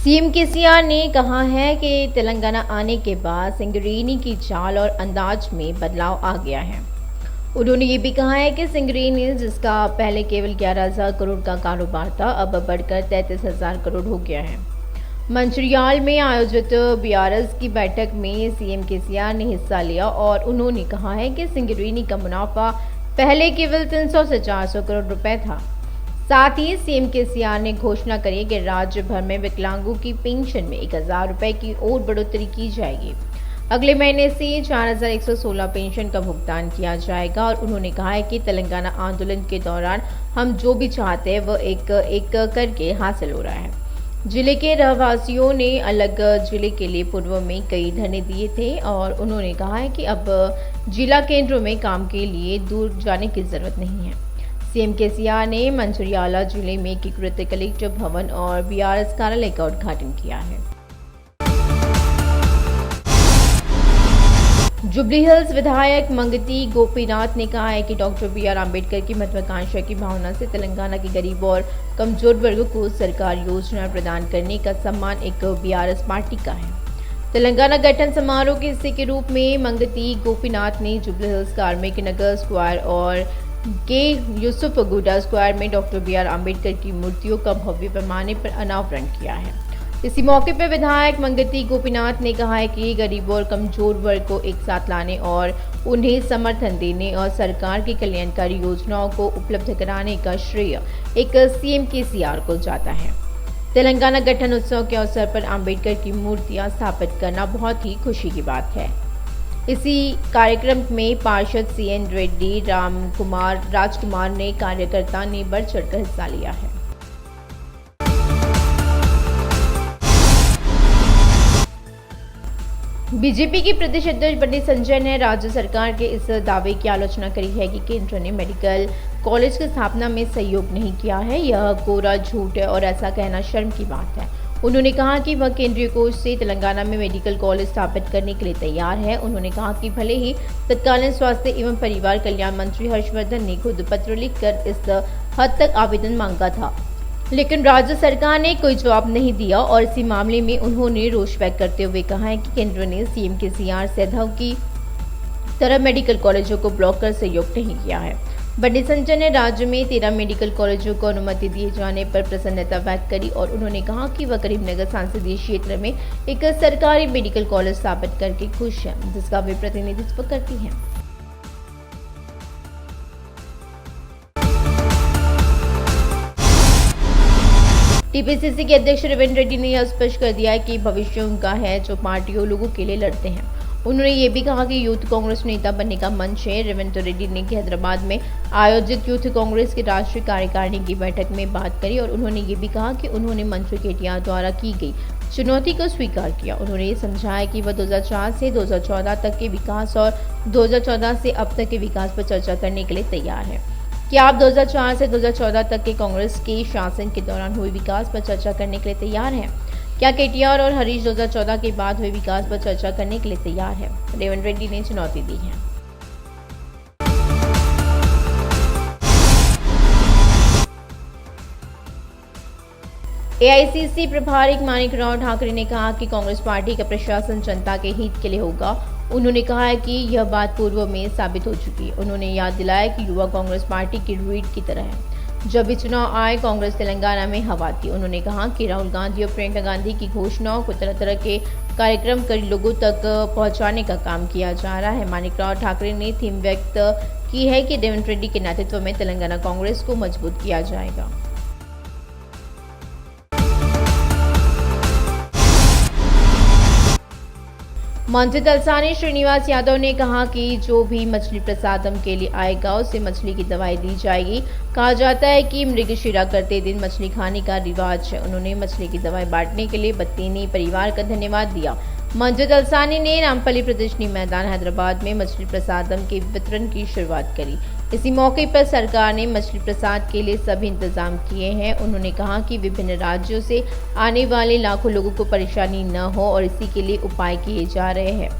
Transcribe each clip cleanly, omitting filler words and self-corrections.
CM KCR ने कहा है कि तेलंगाना आने के बाद सिंगरेनी की चाल और अंदाज में बदलाव आ गया है। उन्होंने ये भी कहा है कि सिंगरेनी, जिसका पहले केवल 11,000 करोड़ का कारोबार था, अब बढ़कर 33,000 करोड़ हो गया है। मंचिरियाल में आयोजित बीआरएस की बैठक में सीएम केसीआर ने हिस्सा लिया और उन्होंने कहा है कि सिंगरेनी का मुनाफा पहले केवल 300 से 400 करोड़ रुपए था। साथ ही सीएम केसीआर ने घोषणा करी कि राज्य भर में विकलांगों की पेंशन में 1,000 रुपए की और बढ़ोतरी की जाएगी। अगले महीने से 4,116 पेंशन का भुगतान किया जाएगा और उन्होंने कहा है कि तेलंगाना आंदोलन के दौरान हम जो भी चाहते हैं वह एक एक करके हासिल हो रहा है। जिले के रहवासियों ने अलग जिले के लिए पूर्व में कई धरने दिए थे और उन्होंने कहा है कि अब जिला केंद्रों में काम के लिए दूर जाने की जरूरत नहीं है। सीएम केसीआर ने मंचिरियाला जिले में एकीकृत कलेक्टर भवन और बीआरएस कार्यालय का उद्घाटन किया है। जुबली हिल्स विधायक मंगती गोपीनाथ ने कहा है कि डॉक्टर बी.आर. अम्बेडकर की महत्वाकांक्षा की भावना से तेलंगाना के गरीब और कमजोर वर्गों को सरकार योजना प्रदान करने का सम्मान एक बीआरएस पार्टी का है। तेलंगाना गठन समारोह के हिस्से के रूप में मंगती गोपीनाथ ने जुबली हिल्स कार्मिक नगर स्क्वायर और के यूसुफ गुडा स्क्वायर में डॉक्टर बी.आर. अम्बेडकर की मूर्तियों का भव्य पैमाने पर अनावरण किया है। इसी मौके पर विधायक मंगती गोपीनाथ ने कहा है कि गरीबों और कमजोर वर्ग को एक साथ लाने और उन्हें समर्थन देने और सरकार की कल्याणकारी योजनाओं को उपलब्ध कराने का श्रेय एक सीएम केसीआर को जाता है। तेलंगाना गठन उत्सव के अवसर पर अम्बेडकर की मूर्तियां स्थापित करना बहुत ही खुशी की बात है। इसी कार्यक्रम में पार्षद सीएन रेड्डी राजकुमार ने कार्यकर्ता ने बढ़ चढ़कर हिस्सा लिया है। बीजेपी के प्रदेश अध्यक्ष बंडी संजय ने राज्य सरकार के इस दावे की आलोचना करी है कि केंद्र ने मेडिकल कॉलेज की स्थापना में सहयोग नहीं किया है। यह कोरा झूठ है और ऐसा कहना शर्म की बात है। उन्होंने कहा कि वह केंद्रीय कोष से तेलंगाना में मेडिकल कॉलेज स्थापित करने के लिए तैयार है। उन्होंने कहा कि भले ही तत्कालीन स्वास्थ्य एवं परिवार कल्याण मंत्री हर्षवर्धन ने खुद पत्र लिखकर इस हद तक आवेदन मांगा था, लेकिन राज्य सरकार ने कोई जवाब नहीं दिया और इसी मामले में उन्होंने रोष व्यक्त करते हुए कहा है कि केंद्र ने सीएम केसीआर सैधव की तरह मेडिकल कॉलेजों को ब्लॉक कर सहयोग नहीं किया है। बंडी संजय ने राज्य में 13 मेडिकल कॉलेजों को अनुमति दिए जाने पर प्रसन्नता व्यक्त करी और उन्होंने कहा कि वह करीमनगर संसदीय क्षेत्र में एक सरकारी मेडिकल कॉलेज स्थापित करके खुश है, जिसका वे प्रतिनिधित्व करती हैं। टीपीसीसी के अध्यक्ष रेवंत रेड्डी ने यह स्पष्ट कर दिया है कि भविष्य उनका है जो पार्टियों लोगों के लिए लड़ते हैं। उन्होंने ये भी कहा कि यूथ कांग्रेस नेता बनने का मंच है। रेवंत रेड्डी ने हैदराबाद में आयोजित यूथ कांग्रेस की राष्ट्रीय कार्यकारिणी की बैठक में बात करी और उन्होंने ये भी कहा कि उन्होंने मंत्री केटीआर द्वारा की गई चुनौती को स्वीकार किया। उन्होंने ये समझाया कि वह 2004 से 2014 तक के विकास और 2014 से अब तक के विकास पर चर्चा करने के लिए तैयार है। क्या आप 2004 से 2014 तक के कांग्रेस के शासन के दौरान हुए विकास पर चर्चा करने के लिए तैयार हैं? क्या केटीआर और हरीश 2014 के बाद हुए विकास पर चर्चा करने के लिए तैयार है? रेवंत रेड्डी ने चुनौती दी है। एआईसीसी प्रभारी माणिकराव ठाकरे ने कहा कि कांग्रेस पार्टी का प्रशासन जनता के हित के लिए होगा। उन्होंने कहा है कि यह बात पूर्व में साबित हो चुकी है। उन्होंने याद दिलाया कि युवा कांग्रेस पार्टी की रीढ़ की तरह है। जब भी चुनाव आए, कांग्रेस तेलंगाना में हवा थी। उन्होंने कहा कि राहुल गांधी और प्रियंका गांधी की घोषणाओं को तरह तरह के कार्यक्रम कर लोगों तक पहुंचाने का काम किया जा रहा है। माणिकराव ठाकरे ने थीम व्यक्त की है कि रेवंत रेड्डी के नेतृत्व में तेलंगाना कांग्रेस को मजबूत किया जाएगा। मंत्री तलसानी श्रीनिवास यादव ने कहा कि जो भी मछली प्रसादम के लिए आएगा उसे मछली की दवाई दी जाएगी। कहा जाता है कि मृगशिरा करते दिन मछली खाने का रिवाज है। उन्होंने मछली की दवाई बांटने के लिए बत्तीनी परिवार का धन्यवाद दिया। मंत्री तलसानी ने रामपल्ली प्रदर्शनी मैदान हैदराबाद में मछली प्रसादम के वितरण की शुरुआत करी। इसी मौके पर सरकार ने मछली प्रसाद के लिए सभी इंतजाम किए हैं। उन्होंने कहा कि विभिन्न राज्यों से आने वाले लाखों लोगों को परेशानी न हो और इसी के लिए उपाय किए जा रहे हैं।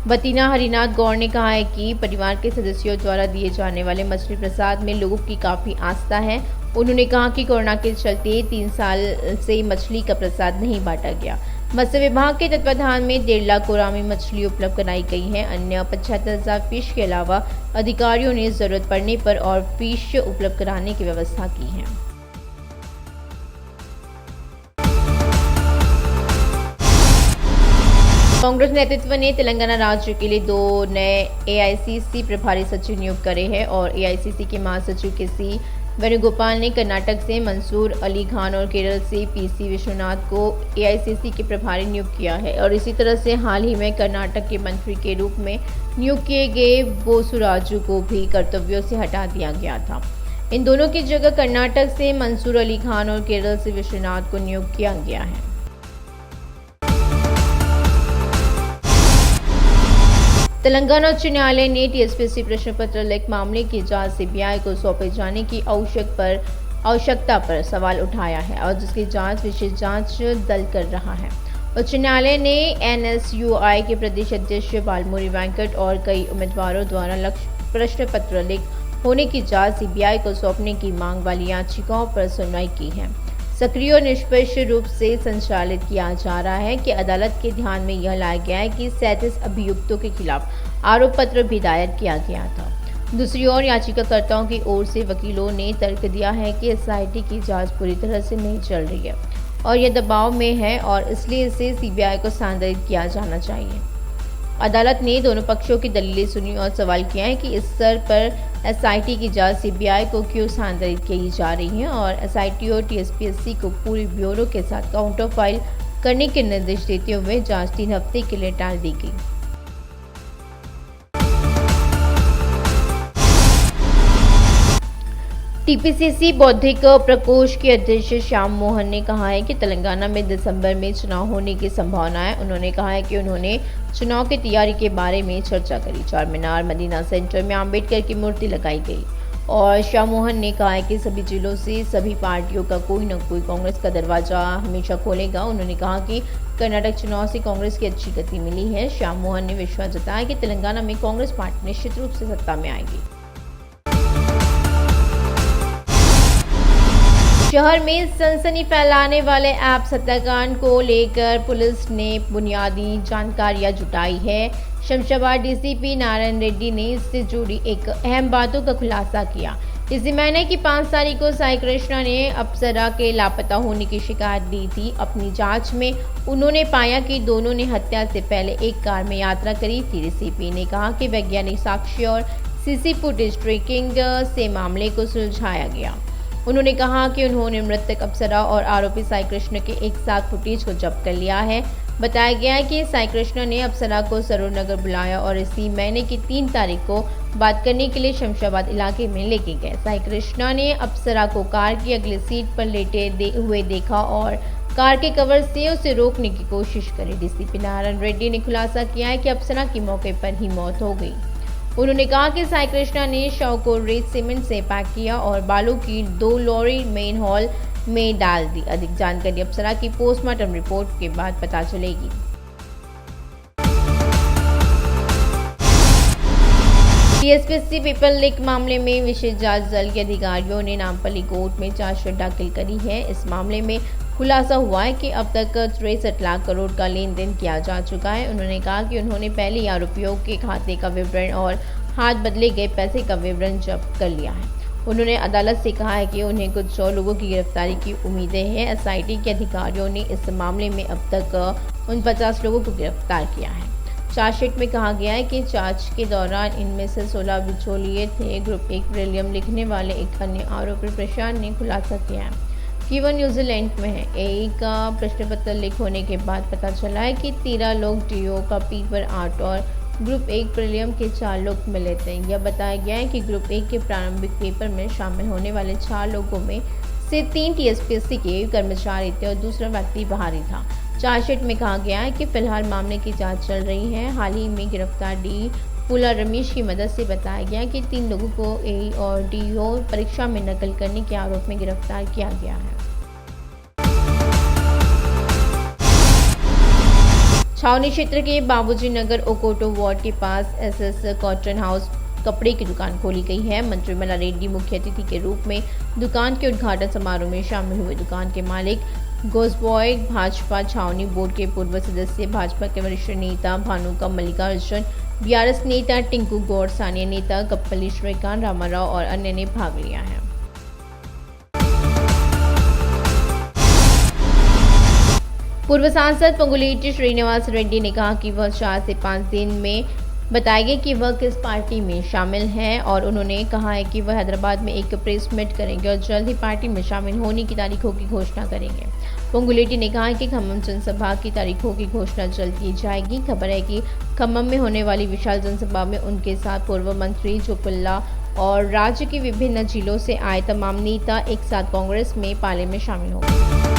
बतीना हरिनाथ गौड़ ने कहा है कि परिवार के सदस्यों द्वारा दिए जाने वाले मछली प्रसाद में लोगों की काफ़ी आस्था है। उन्होंने कहा कि कोरोना के चलते 3 साल से मछली का प्रसाद नहीं बांटा गया। मत्स्य विभाग के तत्वाधान में 1.5 लाख कोरामी मछली उपलब्ध कराई गई है। अन्य 75,000 फिश के अलावा अधिकारियों ने जरूरत पड़ने पर और फिश उपलब्ध कराने की व्यवस्था की है। कांग्रेस नेतृत्व ने तेलंगाना राज्य के लिए 2 नए एआईसीसी प्रभारी सचिव नियुक्त करे हैं और एआईसीसी के महासचिव के सी वेणुगोपाल ने कर्नाटक से मंसूर अली खान और केरल से पीसी विश्वनाथ को एआईसीसी के प्रभारी नियुक्त किया है। और इसी तरह से हाल ही में कर्नाटक के मंत्री के रूप में नियुक्त किए गए बोसुराजू को भी कर्तव्यों से हटा दिया गया था। इन दोनों की जगह कर्नाटक से मंसूर अली खान और केरल से विश्वनाथ को नियुक्त किया गया है। तेलंगाना उच्च न्यायालय ने टीएसपीएससी प्रश्न पत्र लीक मामले की जांच सीबीआई को सौंपे जाने की आवश्यकता पर सवाल उठाया है और जिसकी जांच विशेष जांच दल कर रहा है। उच्च न्यायालय ने एनएसयूआई के प्रदेश अध्यक्ष बालमुरी वेंकट और कई उम्मीदवारों द्वारा प्रश्न पत्र लीक होने की जांच सीबीआई को सौंपने की मांग वाली याचिकाओं पर सुनवाई की है। सक्रिय और निष्पक्ष रूप से संचालित किया जा रहा है कि अदालत के ध्यान में यह लाया गया है कि 37 अभियुक्तों के खिलाफ आरोप पत्र भी दायर किया गया था। दूसरी ओर याचिकाकर्ताओं की ओर से वकीलों ने तर्क दिया है कि एसआईटी की जांच पूरी तरह से नहीं चल रही है और यह दबाव में है और इसलिए इसे सीबीआई को स्थानांतरित किया जाना चाहिए। अदालत ने दोनों पक्षों की दलीलें सुनी और सवाल किया है कि इस स्तर पर एसआईटी की जांच सीबीआई को क्यों स्थानांतरित की जा रही है और एसआईटी और टीएसपीएससी को पूरे ब्यूरो के साथ काउंटर फाइल करने के निर्देश देते हुए जांच 3 हफ्ते के लिए टाल दी गई। टीपीसीसी बौद्धिक प्रकोष्ठ के अध्यक्ष श्याम मोहन ने कहा है कि तेलंगाना में दिसंबर में चुनाव होने की संभावना है। उन्होंने कहा है कि उन्होंने चुनाव की तैयारी के बारे में चर्चा करी। चारमीनार मदीना सेंटर में अंबेडकर की मूर्ति लगाई गई और श्याम मोहन ने कहा है कि सभी जिलों से सभी पार्टियों का कोई न कोई कांग्रेस का दरवाजा हमेशा खोलेगा। उन्होंने कहा कि कर्नाटक चुनाव से कांग्रेस की अच्छी गति मिली है। श्याम मोहन ने विश्वास जताया कि तेलंगाना में कांग्रेस पार्टी निश्चित रूप से सत्ता में आएगी। शहर में सनसनी फैलाने वाले ऐप सत्याकांड को लेकर पुलिस ने बुनियादी जानकारियां जुटाई है। शमशाबाद डीसीपी नारायण रेड्डी ने इससे जुड़ी एक अहम बातों का खुलासा किया। इसी महीने की 5 तारीख को साई कृष्णा ने अप्सरा के लापता होने की शिकायत दी थी। अपनी जांच में उन्होंने पाया कि दोनों ने हत्या से पहले एक कार में यात्रा करी थी। डीसीपी ने कहा कि वैज्ञानिक साक्ष्य और सीसी फुटेज ट्रैकिंग से मामले को सुलझाया गया। उन्होंने कहा कि उन्होंने मृतक अप्सरा और आरोपी साई कृष्ण के एक साथ फुटेज को जब्त कर लिया है। बताया गया है कि साई कृष्ण ने अप्सरा को सरोर नगर बुलाया और इसी महीने की 3 तारीख को बात करने के लिए शमशाबाद इलाके में लेके गए। साई कृष्ण ने अप्सरा को कार की अगली सीट पर लेटे हुए देखा और कार के कवर से उसे रोकने की कोशिश करी। डीसीपी नारायण रेड्डी ने खुलासा किया है कि अप्सरा की मौके पर ही मौत हो गई। उन्होंने कहा कि साई कृष्णा ने शव को रेत सीमेंट से पैक किया और बालू की 2 लॉरी मेन हॉल में डाल दी। अधिक जानकारी अप्सरा की पोस्टमार्टम रिपोर्ट के बाद पता चलेगी। टीएसपीएससी पेपर लीक मामले में विशेष जांच दल के अधिकारियों ने नामपल्ली कोर्ट में चार्जशीट दाखिल करी है। इस मामले में खुलासा हुआ है कि अब तक 63 लाख करोड़ का लेन देन किया जा चुका है। उन्होंने कहा कि उन्होंने पहले ही आरोपियों के खाते का विवरण और हाथ बदले गए पैसे का विवरण जब्त कर लिया है। उन्होंने अदालत से कहा है कि उन्हें कुछ 100 लोगों की गिरफ्तारी की उम्मीदें हैं। एसआईटी के अधिकारियों ने इस मामले में अब तक 49 लोगों को गिरफ्तार किया है। चार्जशीट में कहा गया है कि जांच के दौरान इनमें से 16 बिचौलिए थे। ग्रुप 1 प्रीलियम लिखने वाले एक अन्य आरोपी प्रशांत ने खुलासा किया है कि वह न्यूजीलैंड में है। एक का प्रश्न पत्र लीक होने के बाद पता चला है कि 13 लोग डीओ का पेपर 8 और ग्रुप 1 प्रीलियम के 4 लोग मिले थे। यह बताया गया है कि ग्रुप 1 के प्रारंभिक पेपर में शामिल होने वाले 4 लोगों में से 3 टीएसपीएससी के कर्मचारी थे और दूसरा व्यक्ति बाहरी था। चार्जशीट में कहा गया है कि फिलहाल मामले की जांच चल रही है। हाल ही में गिरफ्तार डी पुला रमेश की मदद से बताया गया कि 3 लोगों को ए और डीओ परीक्षा में नकल करने के आरोप में गिरफ्तार किया गया है। छावनी क्षेत्र के बाबूजी नगर ओकोटो वार्ड के पास एसएस कॉटन हाउस कपड़े की दुकान खोली गई है। मंत्री मल्ला रेड्डी मुख्य अतिथि के रूप में दुकान के उद्घाटन समारोह में शामिल हुए। दुकान के मालिक गोस्बॉय भाजपा छावनी बोर्ड के पूर्व सदस्य, भाजपा के वरिष्ठ नेता भानुका मल्लिकार्जुन, बीआरएस नेता टिंकू गौड़, स्थानीय नेता कप्पली श्रीकांत रामाराव और अन्य ने भाग लिया है। पूर्व सांसद पोंगुलेटी श्रीनिवास रेड्डी ने कहा कि वह 4 से 5 दिन में बताएंगे कि वह किस पार्टी में शामिल हैं और उन्होंने कहा है कि वह हैदराबाद में एक प्रेस मीट करेंगे और जल्द ही पार्टी में शामिल होने की तारीखों की घोषणा करेंगे। पोंगुलेटी ने कहा कि खम्मम जनसभा की तारीखों की घोषणा जल्द की जाएगी। खबर है कि खम्मम में होने वाली विशाल जनसभा में उनके साथ पूर्व मंत्री जोपुल्ला और राज्य के विभिन्न जिलों से आए तमाम नेता एक साथ कांग्रेस में पाले में शामिल होंगे।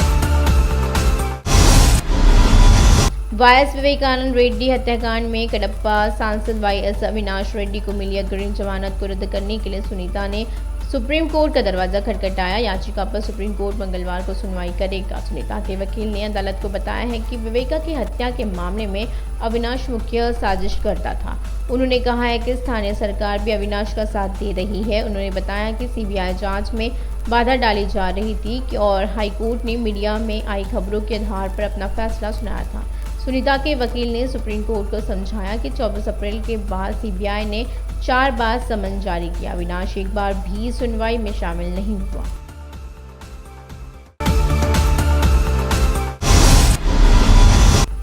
वाईएस विवेकानंद रेड्डी हत्याकांड में कडप्पा सांसद वाईएस अविनाश रेड्डी को मिली अग्रिम जमानत को रद्द करने के लिए सुनीता ने सुप्रीम कोर्ट का दरवाजा खटखटाया। याचिका पर सुप्रीम कोर्ट मंगलवार को सुनवाई करेगा। सुनीता के वकील ने अदालत को बताया है कि विवेका की हत्या के मामले में अविनाश मुख्य साजिश करता था। उन्होंने कहा है कि स्थानीय सरकार भी अविनाश का साथ दे रही है। उन्होंने बताया कि सीबीआई जांच में बाधा डाली जा रही थी और हाईकोर्ट ने मीडिया में आई खबरों के आधार पर अपना फैसला सुनाया था। सुनीता के वकील ने सुप्रीम कोर्ट को समझाया कि 24 अप्रैल के बाद सीबीआई ने 4 बार समन जारी किया। अविनाश एक बार भी सुनवाई में शामिल नहीं हुआ।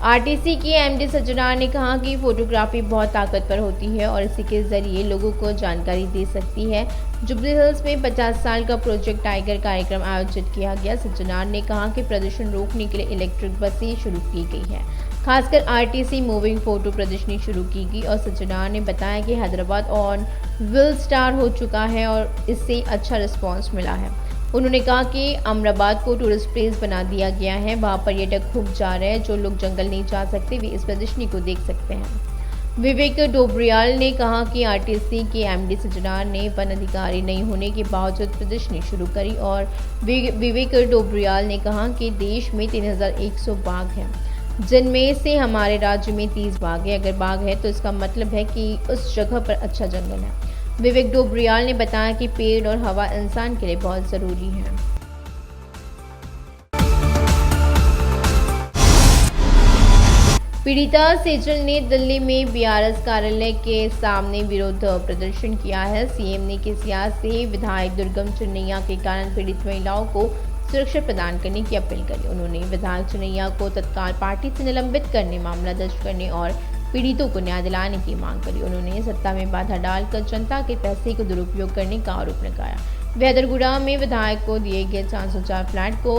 आरटीसी की एमडी सज्जनार ने कहा कि फोटोग्राफी बहुत ताकतवर होती है और इसी के जरिए लोगों को जानकारी दे सकती है। जुबली हिल्स में 50 साल का प्रोजेक्ट टाइगर कार्यक्रम आयोजित किया गया। सज्जनार ने कहा कि प्रदूषण रोकने के लिए इलेक्ट्रिक बसें शुरू की गई है, खासकर आरटीसी मूविंग फोटो प्रदर्शनी शुरू की गई। और सज्जनार ने बताया कि हैदराबाद ऑन व्हील स्टार हो चुका है और इससे अच्छा रिस्पांस मिला है। उन्होंने कहा कि अमराबाद को टूरिस्ट प्लेस बना दिया गया है, वहां पर्यटक खूब जा रहे हैं। जो लोग जंगल नहीं जा सकते वे इस प्रदर्शनी को देख सकते हैं। विवेक डोबरियाल ने कहा कि आरटीसी के एमडी सज्जनार ने वन अधिकारी नहीं होने के बावजूद प्रदर्शनी शुरू करी और विवेक डोबरियाल ने कहा कि देश में 3100 बाघ हैं, जिनमें से हमारे राज्य में 30 बाघ है। अगर बाघ है तो इसका मतलब है कि उस जगह पर अच्छा जंगल है। विवेक डोबरियाल ने बताया कि पेड़ और हवा इंसान के लिए बहुत जरूरी है। पीड़िता सेजल ने दिल्ली में बीआरएस कार्यालय के सामने विरोध प्रदर्शन किया है। सीएम ने केसीआर से विधायक दुर्गम चुनैया के कारण पीड़ित महिलाओं को सुरक्षा प्रदान करने की अपील करी। उन्होंने विधायक चुनैया को तत्काल पार्टी से निलंबित करने, मामला दर्ज करने और पीड़ितों को न्याय दिलाने की मांग करी। उन्होंने सत्ता में बाधा डालकर जनता के पैसे को दुरुपयोग करने का आरोप लगाया। वे हदरगुड़ा में विधायक को दिए गए 404 फ्लैट को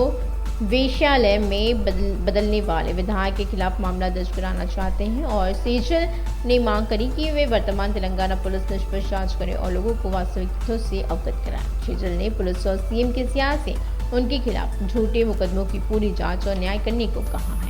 वेश्यालय में बदलने वाले विधायक के खिलाफ मामला दर्ज कराना चाहते हैं और सेजल ने मांग करी कि वे वर्तमान तेलंगाना पुलिस निष्पक्ष जांच करे और लोगों को वास्तविक तथ्यों से अवगत कराएं। सेजल ने पुलिस और सीएम केसीआर से उनके खिलाफ झूठे मुकदमों की पूरी जांच और न्याय करने को कहा है।